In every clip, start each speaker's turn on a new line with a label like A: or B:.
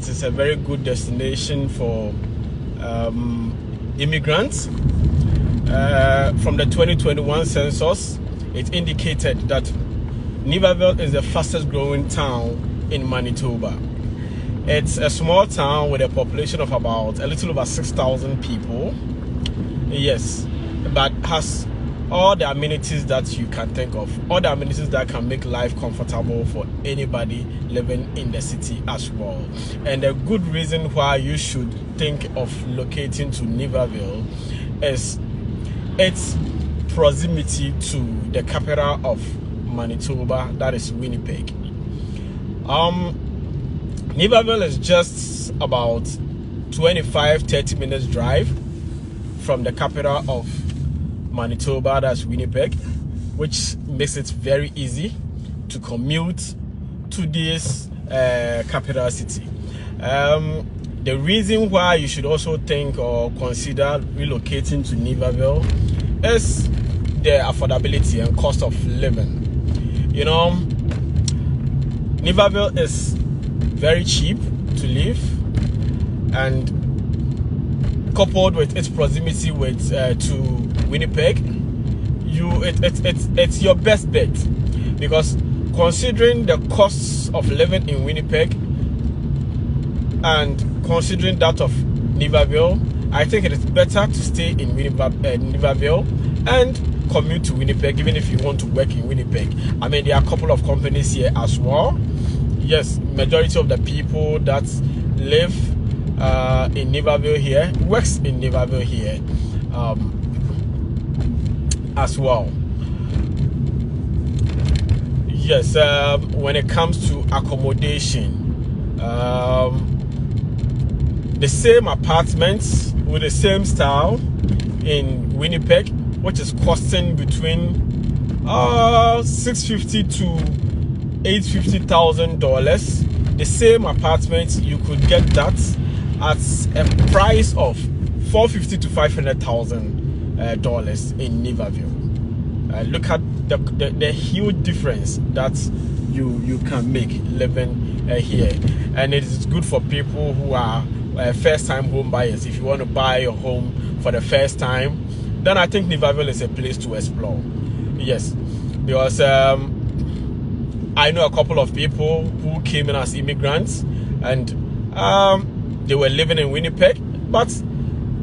A: it is a very good destination for immigrants. From the 2021 census, it indicated that Niverville is the fastest growing town in Manitoba. It's a small town with a population of about a little over 6,000 people. Yes, but has all the amenities that you can think of, all the amenities that can make life comfortable for anybody living in the city as well. And a good reason why you should think of locating to Niverville is its proximity to the capital of Manitoba, that is Winnipeg. Niverville is just about 25-30 minutes drive from the capital of Manitoba, that's Winnipeg, which makes it very easy to commute to this capital city. The reason why you should also think or consider relocating to Niverville is the affordability and cost of living. You know, Niverville is very cheap to live, and coupled with its proximity with to Winnipeg, it's your best bet, because considering the costs of living in Winnipeg and considering that of Niverville, I think it is better to stay in Niverville and commute to Winnipeg, even if you want to work in Winnipeg. I mean, there are a couple of companies here as well. Yes, majority of the people that live in Niverville here works in Niverville here as well. Yes, when it comes to accommodation, the same apartments with the same style in Winnipeg, which is costing between $650,000 to $850,000. The same apartment, you could get that at a price of $450,000 to $500,000 in Niverville. Look at the huge difference that you can make living here, and it is good for people who are first-time home buyers. If you want to buy a home for the first time, then I think Niverville is a place to explore. Yes, because I know a couple of people who came in as immigrants, and they were living in Winnipeg, but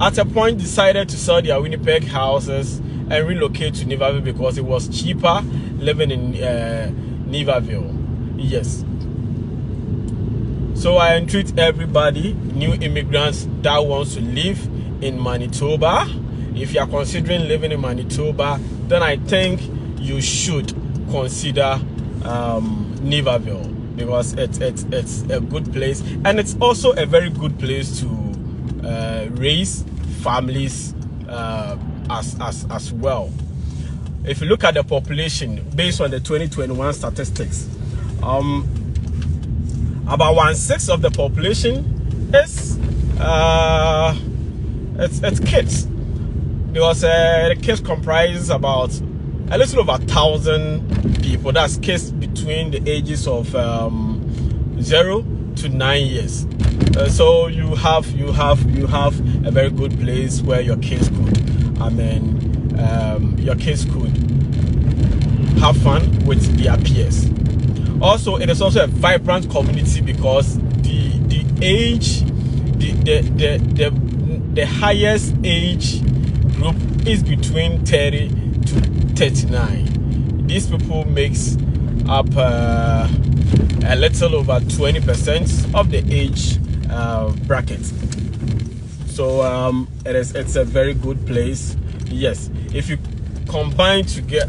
A: at a point decided to sell their Winnipeg houses and relocate to Niverville because it was cheaper living in Niverville. Yes. So I entreat everybody, new immigrants that wants to live in Manitoba. If you are considering living in Manitoba, then I think you should consider Niverville, because it's a good place, and it's also a very good place to raise families as well. If you look at the population based on the 2021 statistics, about 1/6 of the population is it's kids, because the kids comprise about a little over 1,000 people. That's kids between the ages of 0 to 9 years. So you have a very good place where your kids could, have fun with their peers. Also, it is also a vibrant community, because the highest age group is between 30 to 39. These people makes up a little over 20% of the age bracket. So it's a very good place. Yes, if you combine together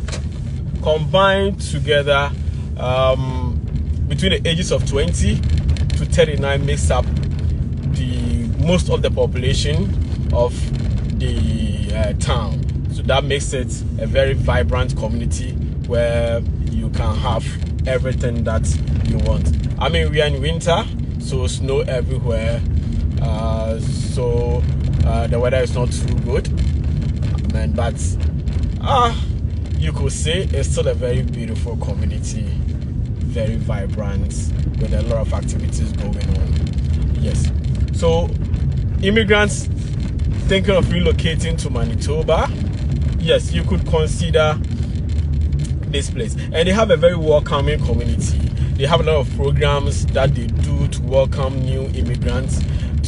A: between the ages of 20 to 39 makes up the most of the population of the town. So that makes it a very vibrant community where you can have everything that you want. I mean, we are in winter, so snow everywhere. So the weather is not too good. But you could say it's still a very beautiful community, very vibrant, with a lot of activities going on. Yes. So immigrants thinking of relocating to Manitoba, yes, you could consider this place. And they have a very welcoming community. They have a lot of programs that they do to welcome new immigrants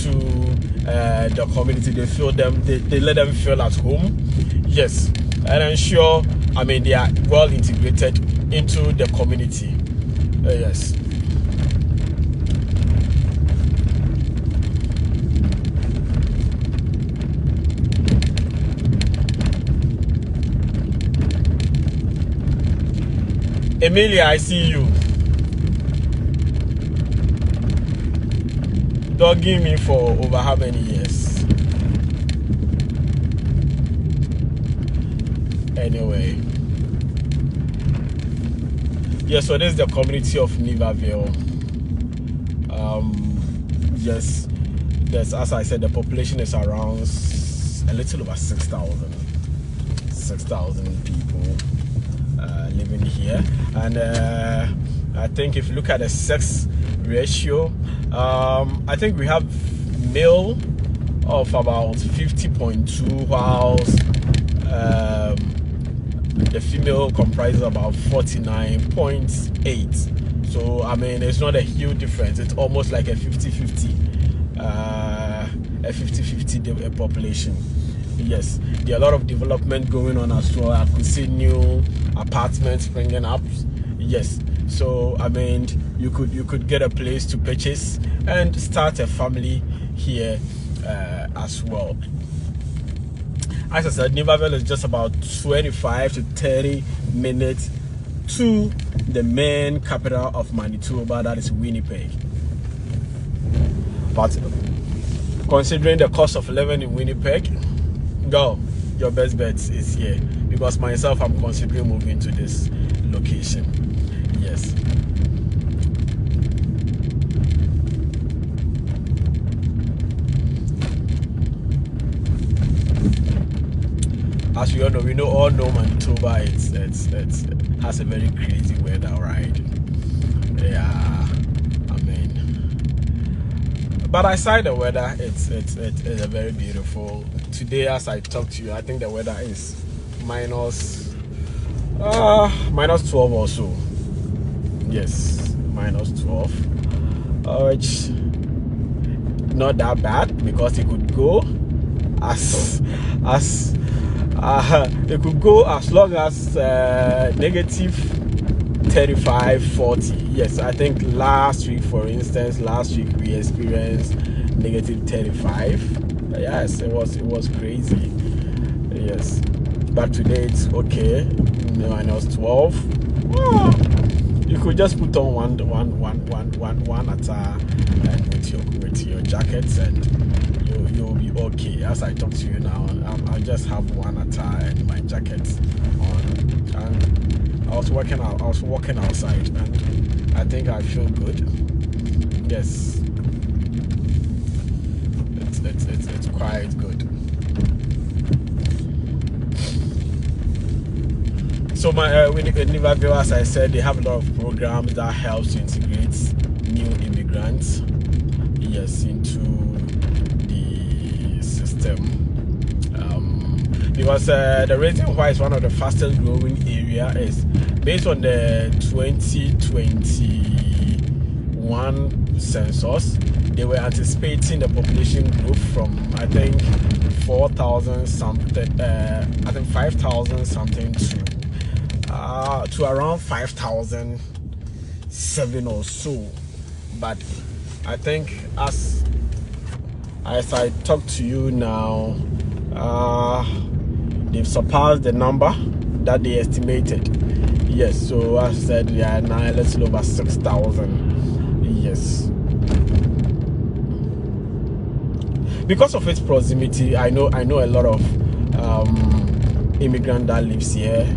A: to the community. They feel them, they let them feel at home. Yes, and I'm sure, I mean, they are well integrated into the community. Yes. Emilia, I see you. Dogging me for over how many years? Anyway. Yeah, so this is the community of Niverville. Yes, there's, as I said, the population is around a little over 6,000 people living here. And I think if you look at the sex ratio, I think we have male of about 50.2, whilst the female comprises about 49.8. So I mean, it's not a huge difference. It's almost like a 50-50 population. Yes, there are a lot of development going on as well. I could see new apartments springing up. Yes, so I mean, you could get a place to purchase and start a family here as well. As I said, Niverville is just about 25 to 30 minutes to the main capital of Manitoba, that is Winnipeg. But considering the cost of living in Winnipeg, go, your best bet is here, because myself, I'm considering moving to this location. Yes. As we all know Manitoba, it has a very crazy weather, right? Yeah, I mean, but aside the weather, it's a very beautiful. Today, as I talk to you, I think the weather is minus 12 or so. Yes, minus 12, which not that bad, because it could go it could go as long as negative 35, 40. Yes, I think last week, for instance, we experienced negative 35. Yes, it was crazy. Yes, but today it's okay. Minus 12. Oh, you could just put on one attire and with your jackets, and you'll be okay. As I talk to you now, I just have one attire and my jacket on, and I was walking outside, and I think I feel good. Yes, it's quite good. So in Niverville, as I said, they have a lot of programs that helps to integrate new immigrants, yes, into the system. Because the reason why it's one of the fastest growing area is based on the 2021 census. They were anticipating the population growth from, I think, 4,000 something, I think 5,000 something to around 5,007 or so. But I think as I talk to you now, they've surpassed the number that they estimated. Yes, so as I said, they are now a little over 6,000. Yes. Because of its proximity, I know a lot of immigrant that lives here.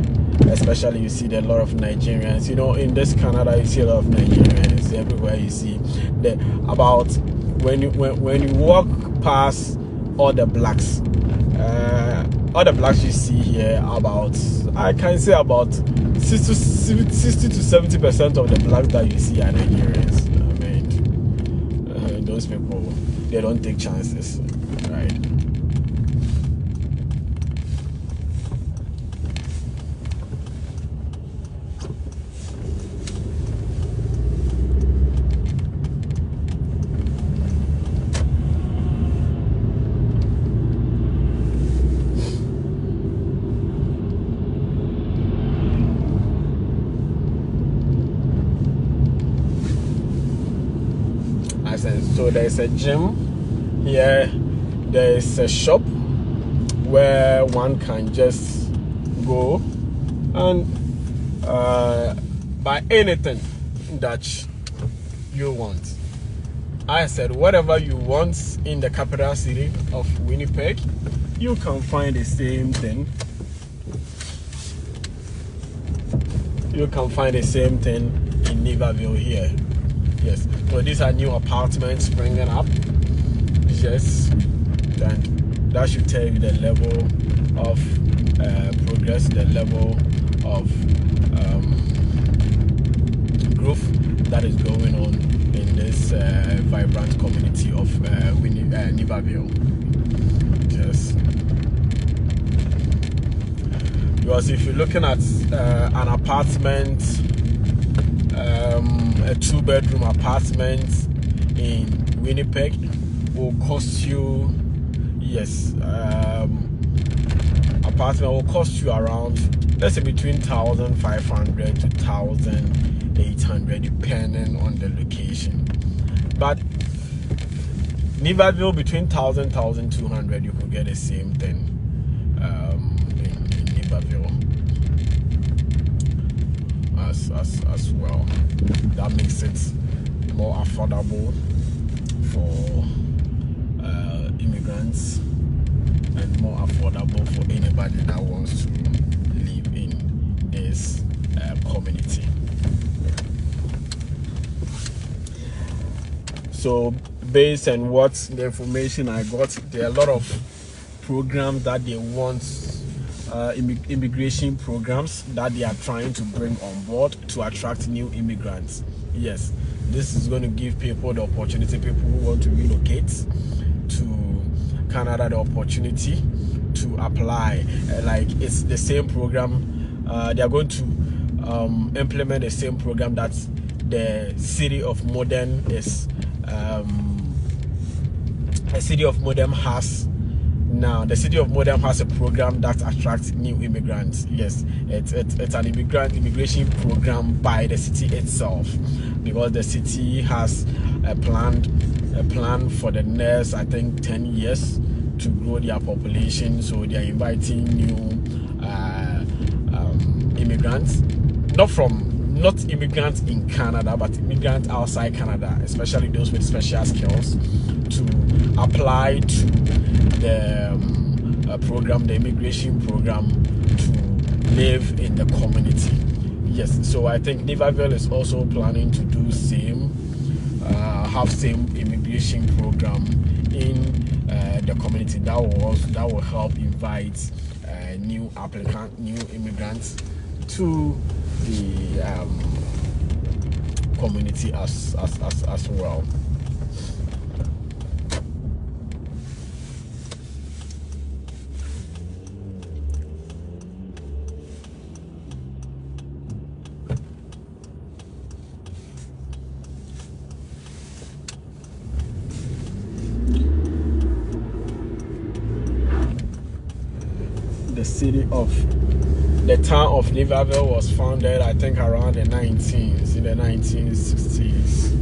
A: Especially, you see there are a lot of Nigerians. You know, in this Canada, you see a lot of Nigerians everywhere. You see when you walk past all the blacks you see here, about, I can say about 60 to 70% of the blacks that you see are Nigerians. I mean, most people, they don't take chances, right? So there's a gym here, there's a shop where one can just go and buy anything that you want. I said whatever you want in the capital city of Winnipeg, you can find the same thing. You can find the same thing in Niverville here. Yes, so these are new apartments springing up. Yes, and that should tell you the level of progress, the level of growth that is going on in this vibrant community of Niverville. Yes, because if you're looking at an apartment, a 2-bedroom apartment in Winnipeg will cost you, yes, apartment will cost you around, let's say, between 1,500 to 1,800 depending on the location. But Niverville, between 1,000 1,200 you could get the same thing in Niverville as well. That makes it more affordable for immigrants and more affordable for anybody that wants to live in this community. So based on what the information I got, there are a lot of programs that they want, immigration programs that they are trying to bring on board to attract new immigrants. Yes, this is going to give people the opportunity, people who want to relocate to Canada, the opportunity to apply. Like, it's the same program. They are going to implement the same program that the city of Modern is a city of Modern has now. The city of Modern has a program that attracts new immigrants. Yes, it's an immigration program by the city itself, because the city has a plan for the next, I think, 10 years to grow their population. So they are inviting new immigrants, not immigrants in Canada, but immigrants outside Canada, especially those with special skills, to apply to the program, the immigration program, to live in the community. Yes, so I think Niverville is also planning to do have same immigration program in the community that will help invite new immigrants to the community as well. The town of Niverville was founded, I think, around the 1960s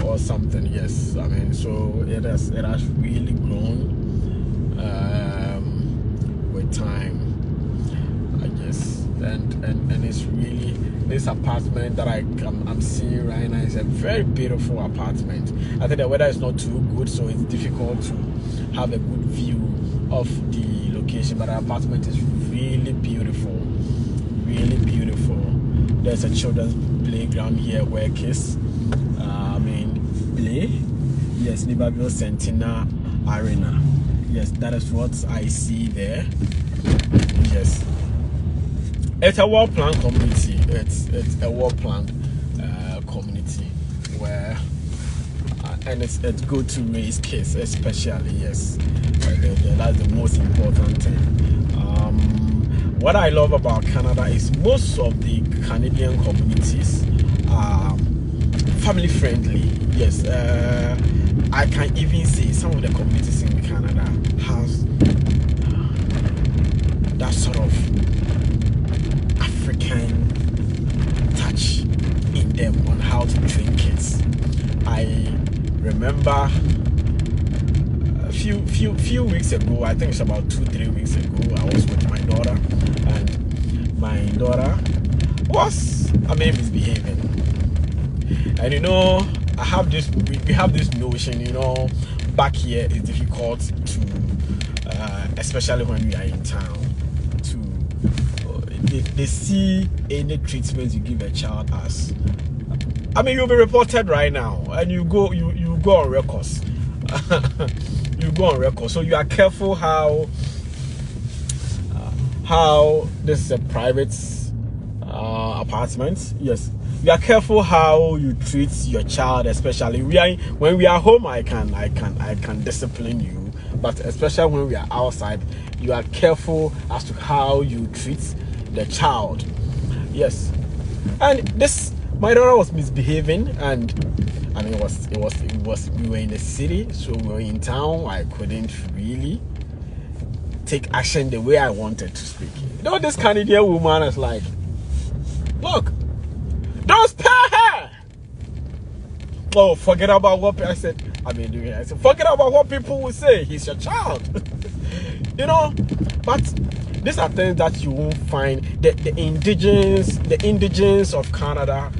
A: or something. Yes, I mean, so it has really grown with time, I guess, and it's really, this apartment that I'm seeing right now is a very beautiful apartment. I think the weather is not too good, so it's difficult to have a good view of the location, but the apartment is really beautiful, really beautiful. There's a children's playground here where kids play. Yes, Niverville Centennial Arena. Yes, that is what I see there. Yes, it's a well-planned community. It's a well-planned community where and it's good to raise kids, especially. Yes, that's the most important thing. What I love about Canada is most of the Canadian communities are family friendly. Yes, I can even say some of the communities in Canada has that sort of African touch in them on how to train kids. I remember a few weeks ago, I think it's about 2-3 weeks ago, I was with my daughter, and my daughter was, misbehaving. And I have this, we have this notion, back here it's difficult to, especially when we are in town, to they see any treatment you give a child as, you'll be reported right now, and you go on records. You go on record, so you are careful how this is a private apartment. Yes, you are careful how you treat your child, especially when we are home. I can discipline you, but especially when we are outside, you are careful as to how you treat the child. Yes, and my daughter was misbehaving, and it was we were in the city, so we were in town. I couldn't really take action the way I wanted to speak. This Canadian woman is like, look, don't spare her. Oh, forget about what I said. I said, forget about what people will say. He's your child. But these are things that you won't find. The indigents of Canada,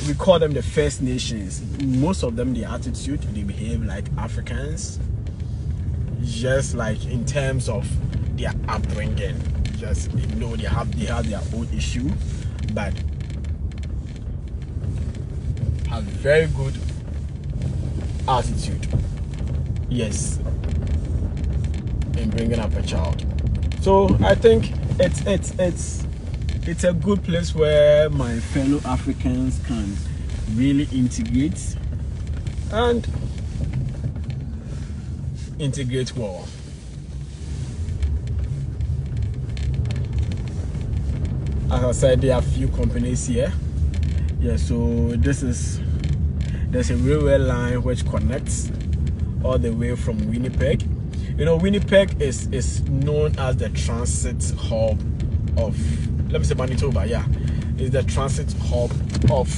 A: we call them the First Nations. Most of them, the attitude, they behave like Africans, just like in terms of their upbringing. Just they have their own issue, but have very good attitude. Yes, in bringing up a child. So I think it's a good place where my fellow Africans can really integrate and integrate well. As I said, there are few companies here. Yeah, so there's a railway line which connects all the way from Winnipeg. Winnipeg is known as the transit hub of, let me say, Manitoba. Yeah, is the transit hub of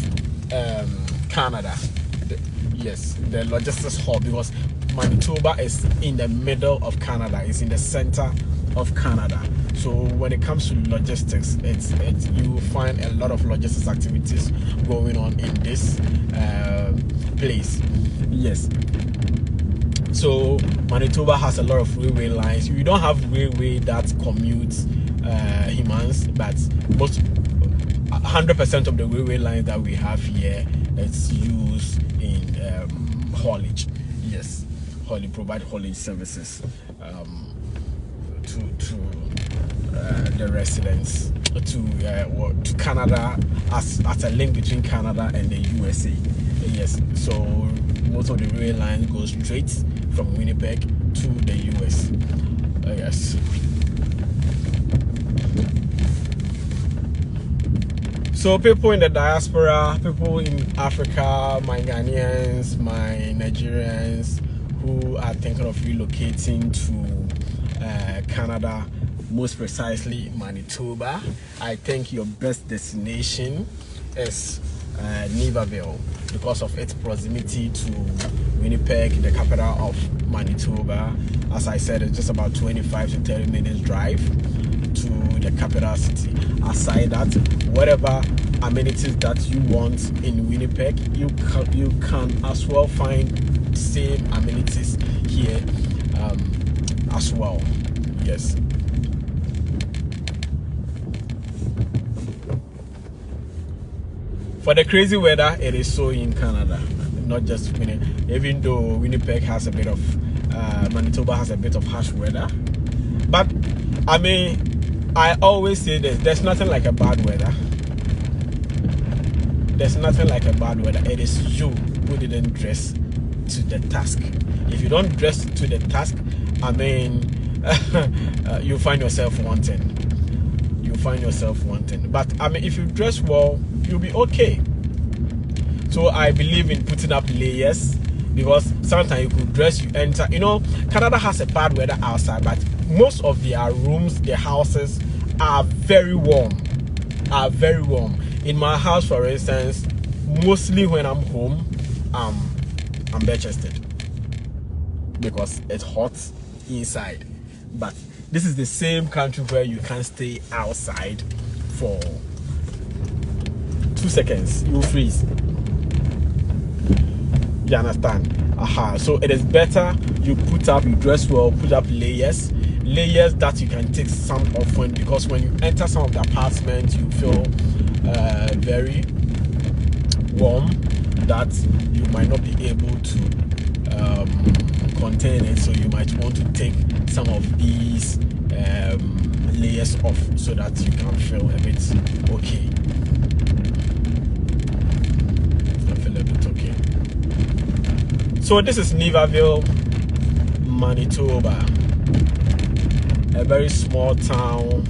A: Canada. The logistics hub, because Manitoba is in the middle of Canada. It's in the center of Canada. So when it comes to logistics, you will find a lot of logistics activities going on in this place. Yes. So Manitoba has a lot of railway lines. We don't have railway that commutes humans, but 100% of the railway lines that we have here, it's used in haulage. Yes, provide haulage services to the residents, to Canada, as a link between Canada and the USA. Yes, so most of the rail lines go straight from Winnipeg to the US. Yes. So people in the diaspora, people in Africa, my Ghanaians, my Nigerians who are thinking of relocating to Canada, most precisely Manitoba, I think your best destination is Niverville, because of its proximity to Winnipeg, the capital of Manitoba. As I said, it's just about 25 to 30 minutes drive to the capital city. Aside that, whatever amenities that you want in Winnipeg, you can as well find same amenities here as well. Yes. For the crazy weather, it is so in Canada, not just Winnipeg. Even though Winnipeg has a bit of, Manitoba has a bit of harsh weather. But, I always say this, there's nothing like a bad weather. There's nothing like a bad weather. It is you people didn't dress to the task. If you don't dress to the task, I mean, you find yourself wanting. You find yourself wanting. But I mean, if you dress well, you'll be okay. So I believe in putting up layers, because sometimes you could dress, you enter. You know, Canada has a bad weather outside, but most of their rooms, their houses are very warm. In my house, for instance, mostly when I'm home, I'm bare-chested because it's hot inside. But this is the same country where you can stay outside for 2 seconds, you'll freeze. You understand? So it is better you dress well, put up layers that you can take some off when, because when you enter some of the apartments, you feel very warm, that you might not be able to contain it. So you might want to take some of these layers off so that you can feel a bit okay. So this is Niverville, Manitoba, a very small town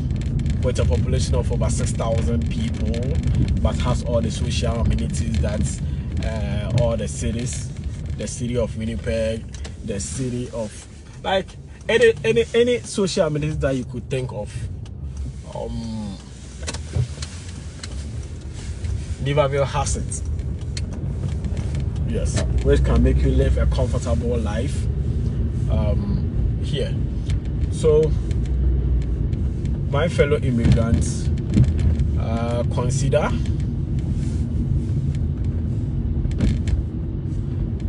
A: with a population of over 6,000 people, but has all the social amenities that all the cities, the city of Winnipeg, the city of, like any social amenities that you could think of. Niverville has it. Yes, which can make you live a comfortable life here. So my fellow immigrants, consider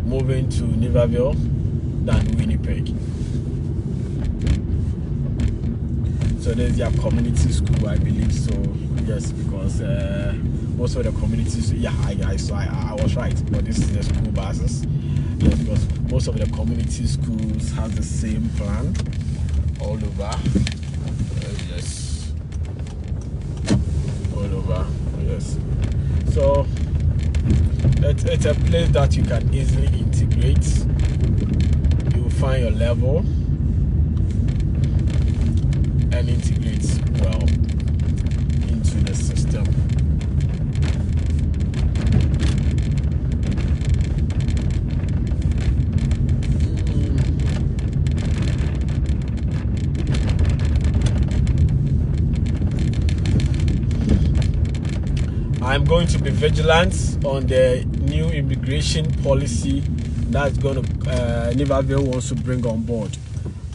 A: moving to Niverville than Winnipeg. So there's their community school, I believe so. Yes, because most of the communities, yeah, I was right. But this is the school buses. Yes, because most of the community schools have the same plan all over. Yes, all over. Yes. So it's a place that you can easily integrate. You will find your level and integrate well into the system. I'm going to be vigilant on the new immigration policy that's going to Niverville wants to bring on board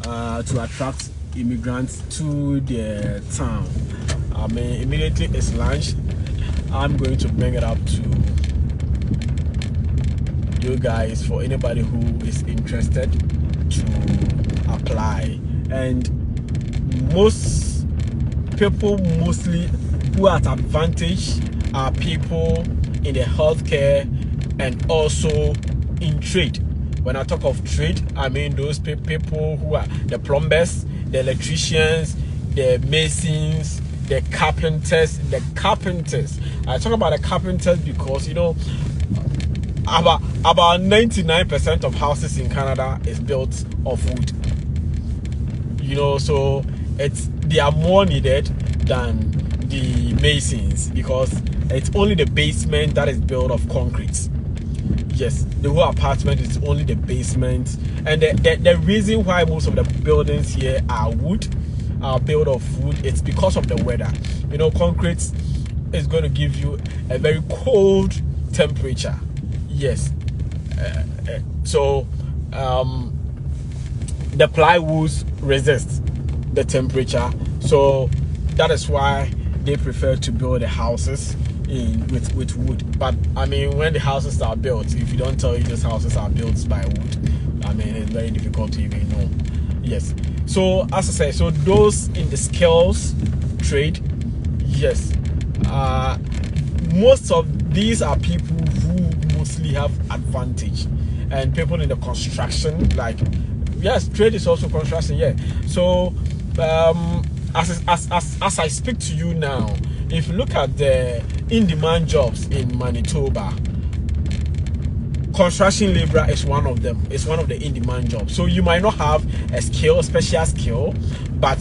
A: to attract immigrants to their town. I mean, immediately it's launched, I'm going to bring it up to you guys for anybody who is interested to apply. And most people, mostly who are at advantage, are people in the healthcare and also in trade. When I talk of trade, I mean those people who are the plumbers, the electricians, the masons, the carpenters. I talk about the carpenters because, you know, about 99% of houses in Canada is built of wood. You know, so they are more needed than the masons, because it's only the basement that is built of concrete. Yes, the whole apartment is only the basement. And the reason why most of the buildings here are built of wood, it's because of the weather. You know, concrete is going to give you a very cold temperature. Yes. So the plywoods resist the temperature. So that is why they prefer to build the houses with wood. But I mean, when the houses are built, if you don't tell you these houses are built by wood, I mean, it's very difficult to even know. Yes. So as I say, so those in the skills trade, yes, most of these are people who mostly have advantage, and people in the construction, like, yes, trade is also construction. Yeah. So as I speak to you now, if you look at the in-demand jobs in Manitoba, construction labor is one of them. It's one of the in-demand jobs. So you might not have a skill, a special skill, but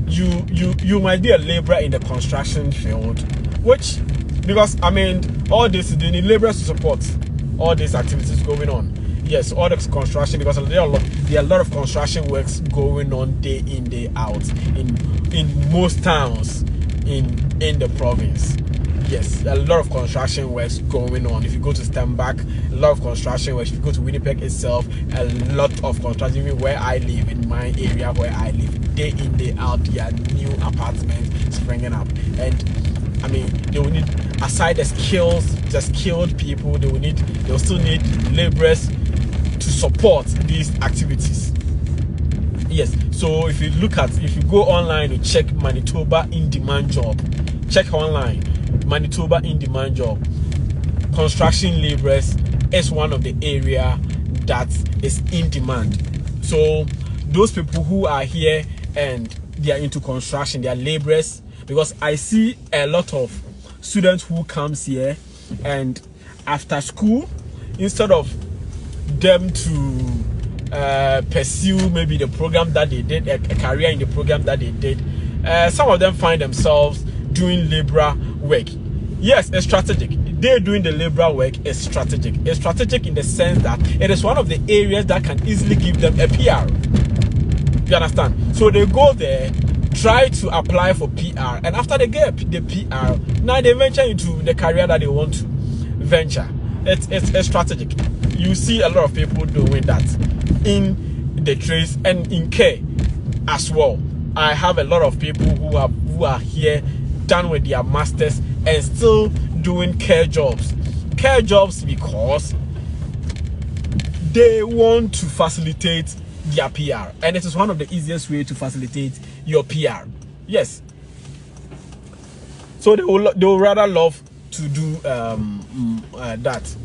A: you might be a laborer in the construction field, which, because I mean, all this, they need laborers to support all these activities going on. Yes, all the construction, because there are a lot of construction works going on day in, day out in most towns in the province. Yes, a lot of construction works going on. If you go to Stembach, a lot of construction works. If you go to Winnipeg itself, a lot of construction. Even where I live, in my area where I live, day in, day out, there are new apartments springing up. And I mean, they will need, aside the skilled people, they'll still need laborers to support these activities. Yes, so if you go online to check Manitoba in-demand job, check online, Manitoba in-demand job, construction laborers is one of the area that is in demand. So those people who are here and they are into construction, they are laborers, because I see a lot of students who comes here and after school, instead of them to pursue maybe the program that they did, a career in the program that they did, some of them find themselves doing labor work. Yes, it's strategic. They're doing the labor work is strategic. It's strategic in the sense that it is one of the areas that can easily give them a PR. You understand? So they go there, try to apply for PR, and after they get the PR, now they venture into the career that they want to venture. It's strategic. You see a lot of people doing that in the trades and in care as well. I have a lot of people who are here, done with their masters and still doing care jobs because they want to facilitate their PR, and it is one of the easiest way to facilitate your PR. Yes, so they will rather love to do that.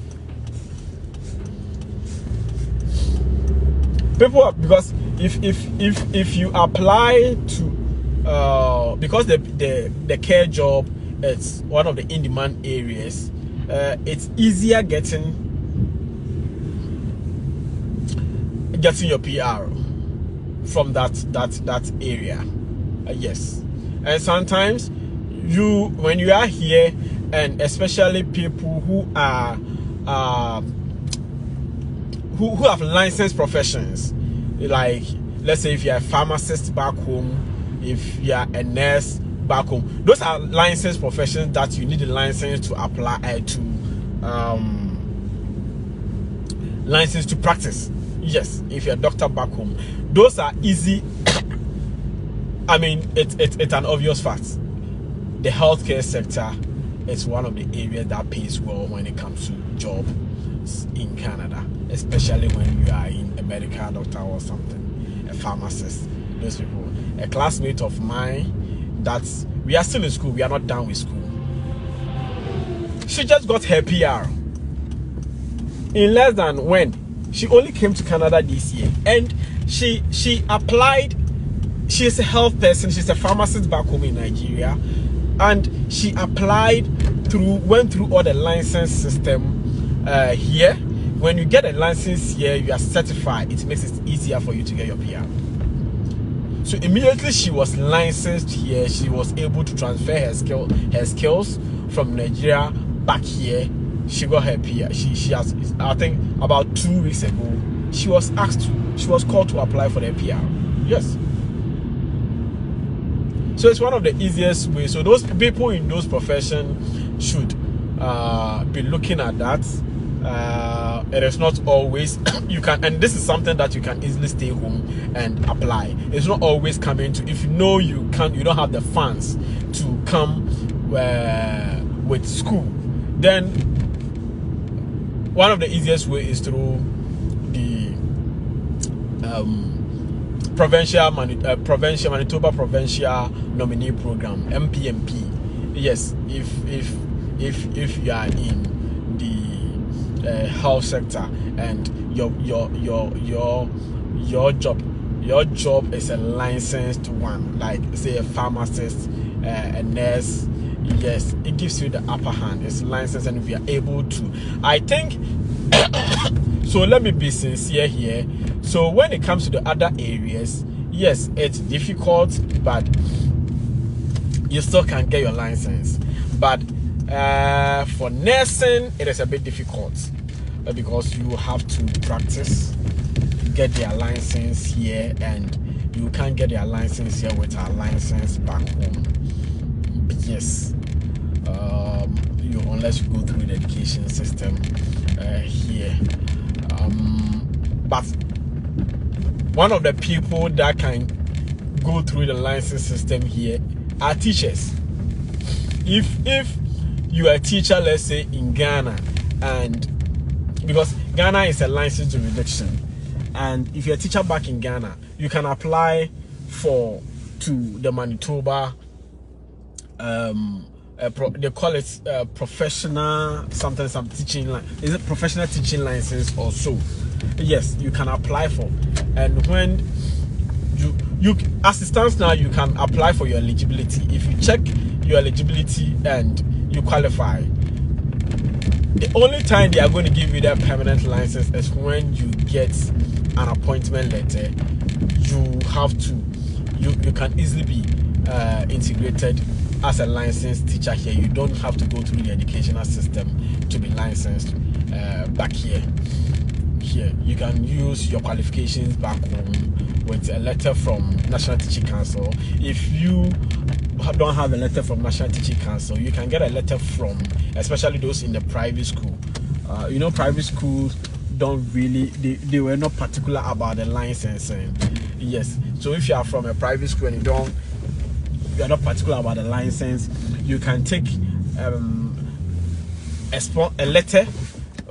A: People, because if you apply to because the care job, it's one of the in-demand areas, it's easier getting your PR from that area. Yes, and sometimes when you are here, and especially people who are who have licensed professions, like let's say if you're a pharmacist back home, if you're a nurse back home, those are licensed professions that you need a license to apply license to practice. Yes, if you're a doctor back home, those are easy. I mean, it's an obvious fact. The healthcare sector is one of the areas that pays well when it comes to jobs in Canada, especially when you are in a medical doctor or something, a pharmacist. Those people, a classmate of mine, we are still in school, we are not done with school. She just got her PR in less than when she only came to Canada this year, and she applied. She's a health person, she's a pharmacist back home in Nigeria, and she applied went through all the license system here. When you get a license here, you are certified. It makes it easier for you to get your PR. So immediately she was licensed here, she was able to transfer her skills from Nigeria back here. She got her PR. She has, I think about 2 weeks ago, she was called to apply for the PR. Yes. So it's one of the easiest ways. So those people in those professions should be looking at that. It is not always you can, and this is something that you can easily stay home and apply. It's not always coming to, if you know you don't have the funds to come with school, then one of the easiest way is through the Manitoba Provincial Nominee Program, MPMP. Yes, if you are in the health sector and your job is a licensed one, like say a pharmacist, a nurse. Yes, it gives you the upper hand. It's licensed, and if you are able to, I think So let me be sincere here. So when it comes to the other areas, yes, it's difficult, but you still can get your license. But for nursing, it is a bit difficult because you have to practice, get their license here, and you can't get their license here with our license back home. Yes, unless you go through the education system here. But one of the people that can go through the license system here are teachers. If you are a teacher, let's say in Ghana, and because Ghana is a licensed jurisdiction, and if you're a teacher back in Ghana, you can apply to the Manitoba, they call it professional something, some teaching, is it professional teaching license or so? Yes, you can apply for. And when you as it stands now, you can apply for your eligibility. If you check your eligibility and you qualify, the only time they are going to give you that permanent license is when you get an appointment letter. You can easily be integrated as a licensed teacher here. You don't have to go through the educational system to be licensed back here. Here you can use your qualifications back home with a letter from National Teaching Council. If you don't have a letter from National Teaching Council, you can get a letter from, especially those in the private school. Private schools don't really, they were not particular about the licensing. Yes, so if you are from a private school and you are not particular about the license, you can take a letter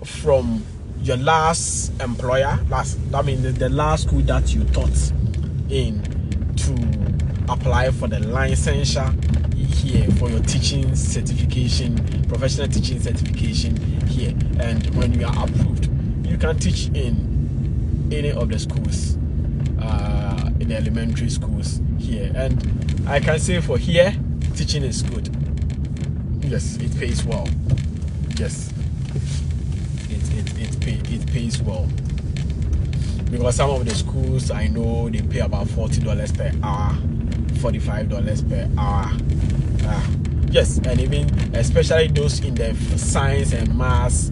A: from your last employer, that means the last school that you taught in, to apply for the licensure here for your teaching certification, professional teaching certification here. And when you are approved, you can teach in any of the schools, in the elementary schools here. And I can say for here, teaching is good. Yes, it pays well. Yes, it pays well, because some of the schools I know, they pay about $40 per hour, $45 per hour. Yes, and even especially those in the science and maths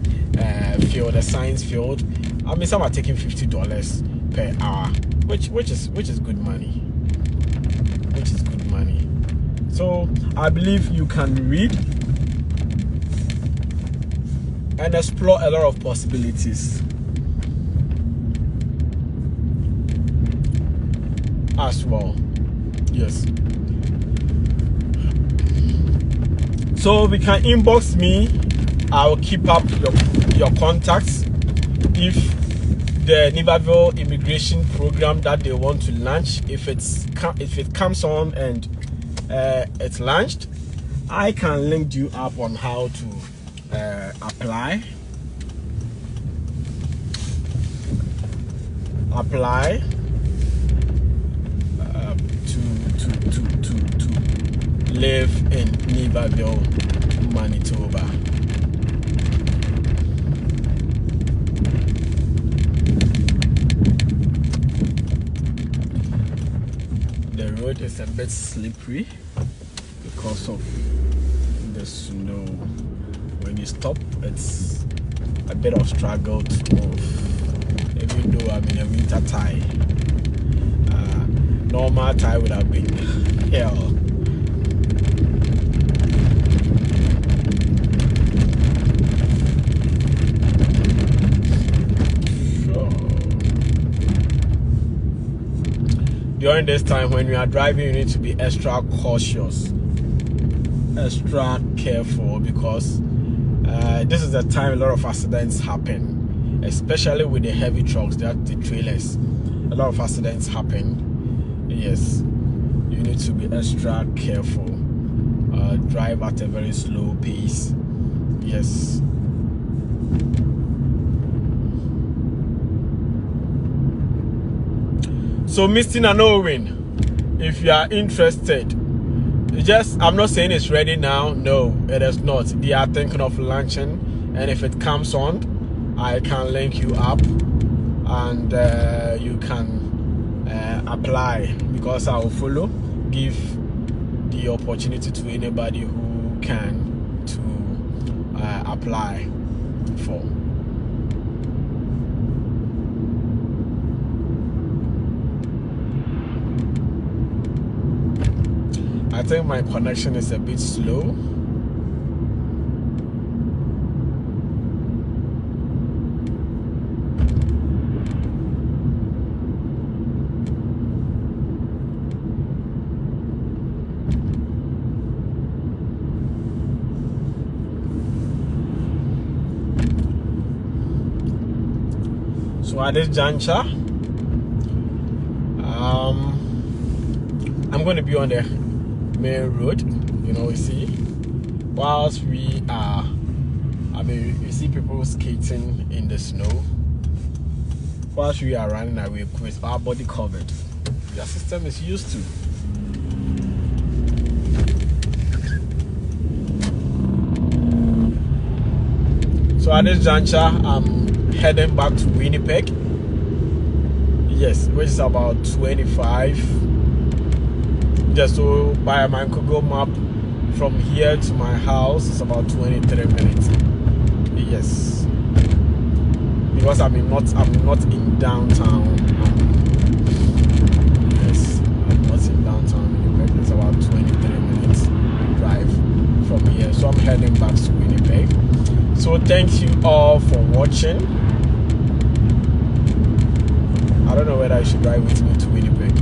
A: field, the science field, I mean, some are taking $50 per hour, which is good money. Which is good money. So I believe you can read and explore a lot of possibilities as well. Yes. So we can inbox me. I will keep up your contacts. If the Niverville immigration program that they want to launch, if it comes on and it's launched, I can link you up on how to apply to live in Niverville, Manitoba. The road is a bit slippery because of the snow. When you stop, it's a bit of struggle to move, even though I'm in a winter tie. Normal tie would have been hell. During this time, when you are driving, you need to be extra cautious, extra careful, because this is the time a lot of accidents happen, especially with the heavy trucks, the trailers. A lot of accidents happen. Yes, you need to be extra careful. Drive at a very slow pace. Yes. So Mr. Nanowin, if you are interested, I'm not saying it's ready now. No, it is not. They are thinking of launching, and if it comes on, I can link you up, and you can apply, because I will follow, give the opportunity to anybody who can to apply for. I think my connection is a bit slow. So at this juncture, I'm going to be on the main road. You see, whilst we are, you see people skating in the snow, whilst we are running away with our body covered. The system is used to. So at this juncture, I'm heading back to Winnipeg. Yes, which is about 25. Just so by my Google map, from here to my house is about 23 minutes. Yes, because I'm not in downtown. Yes, I'm not in downtown Winnipeg. It's about 23 minutes drive from here. So I'm heading back to Winnipeg. So thank you all for watching. I don't know whether I should drive with me to Winnipeg.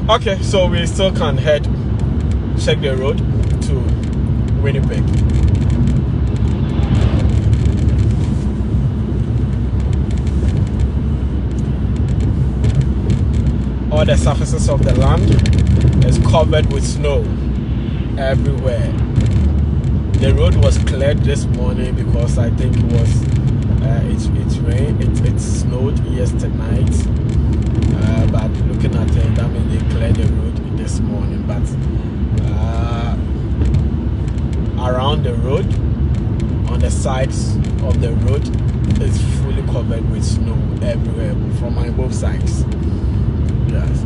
A: Okay, so we still can check the road to Winnipeg. All the surfaces of the land is covered with snow everywhere. The road was cleared this morning because I think it was it rained, it snowed yesterday night. But looking at it, that means they cleared the road this morning. But around the road, on the sides of the road, is fully covered with snow everywhere from both sides. Yes.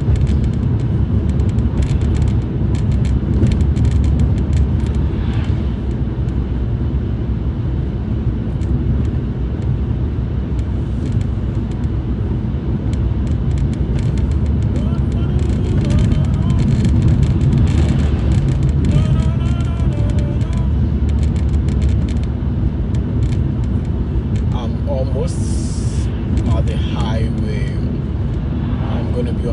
A: Almost on the highway. I'm gonna be on